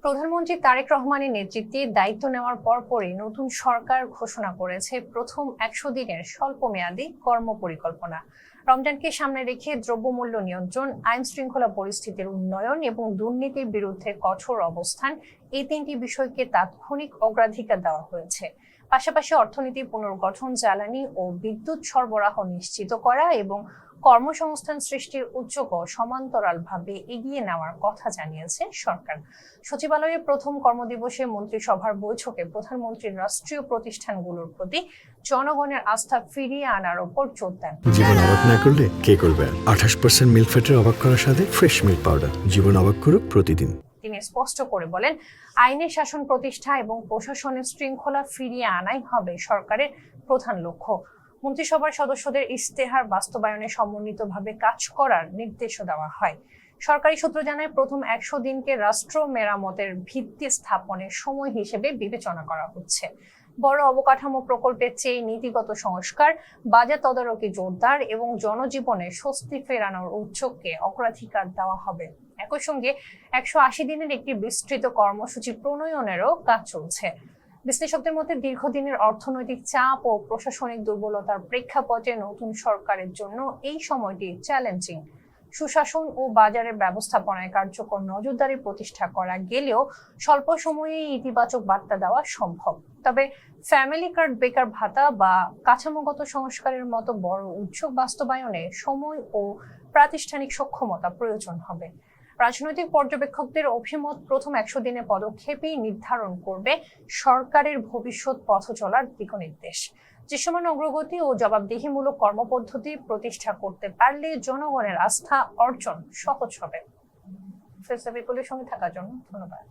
প্রধানমন্ত্রী তারেক রহমানের নেতৃত্বে দায়িত্ব নেওয়ার পরপরই নতুন সরকার ঘোষণা করেছে প্রথম ১০০ দিনের স্বল্পমেয়াদী কর্মপরিকল্পনা। রমজানকে সামনে রেখে দ্রব্যমূল্য নিয়ন্ত্রণ, আইন শৃঙ্খলা পরিস্থিতির উন্নয়ন এবং দুর্নীতির বিরুদ্ধে কঠোর অবস্থান, এই তিনটি বিষয়কে তাৎক্ষণিক অগ্রাধিকার দেওয়া হয়েছে। পাশাপাশি অর্থনীতি পুনর্গঠন, জ্বালানি ও বিদ্যুৎ সরবরাহ নিশ্চিত করা এবং কর্মসংস্থান সৃষ্টির উদ্যোগও সমান্তরালভাবে এগিয়ে নেওয়ার কথা জানিয়েছে সরকার। সচিবালয়ের প্রথম কর্মদিবসে মন্ত্রিসভার বৈঠকে প্রধানমন্ত্রী রাষ্ট্রীয় প্রতিষ্ঠানগুলোর প্রতি জনগণের আস্থা ফিরিয়ে আনার উপর জোর দেন। জীবন অবাক না করলে কে করবে? 28% মিল্ক ফ্যাটের অবাক করার সাথে ফ্রেশ মিল্ক পাউডার। জীবন অবাক করুক প্রতিদিন। তিনি স্পষ্ট করে বলেন, আইনের শাসন প্রতিষ্ঠা এবং প্রশাসনের শৃঙ্খলা ফিরিয়ে আনাই হবে সরকারের প্রধান লক্ষ্য। মন্ত্রিসভার সদস্যদের ইশতেহার বাস্তবায়নে সমন্বিতভাবে কাজ করার নির্দেশও দেওয়া হয়। সরকারি সূত্র জানায়, প্রথম ১০০ দিনকে রাষ্ট্র মেরামতের ভিত্তি স্থাপনের সময় হিসেবে বিবেচনা করা হচ্ছে। বড় অবকাঠামো প্রকল্পের চেয়ে নীতিগত সংস্কার, বাজেট তদারকি জোরদার এবং জনজীবনে স্বস্তি ফেরানোর উদ্যোগকে অগ্রাধিকার দেওয়া হবে। একই সঙ্গে ১৮০ দিনের একটি বিস্তৃত কর্মসূচি প্রণয়নেরও কাজ চলছে। বিশ্লেষকদের মতে, দীর্ঘদিনের অর্থনৈতিক চাপ ও প্রশাসনিক দুর্বলতার প্রেক্ষাপটে নতুন সরকারের জন্য এই সময়টি চ্যালেঞ্জিং। সুশাসন ও বাজারের ব্যবস্থাপনায় কার্যকর নজরদারি প্রতিষ্ঠা করা গেলেও স্বল্প সময়ে ইতিবাচক বার্তা দেওয়া সম্ভব। তবে ফ্যামিলি কার্ড, বেকার ভাতা বা কাঠামোগত সংস্কারের মতো বড় উদ্যোগ বাস্তবায়নে সময় ও প্রাতিষ্ঠানিক সক্ষমতা প্রয়োজন হবে। রাজনৈতিক পর্যবেক্ষকদের অভিমত, প্রথম ১০০ দিনের পদক্ষেপই নির্ধারণ করবে সরকারের ভবিষ্যৎ পথ চলার দিকনির্দেশ। দৃশ্যমান অগ্রগতি ও জবাবদিহিমূলক কর্মপদ্ধতি প্রতিষ্ঠা করতে পারলে জনগণের আস্থা অর্জন সহজ হবে। ফেসবুকের সঙ্গে থাকার জন্য ধন্যবাদ।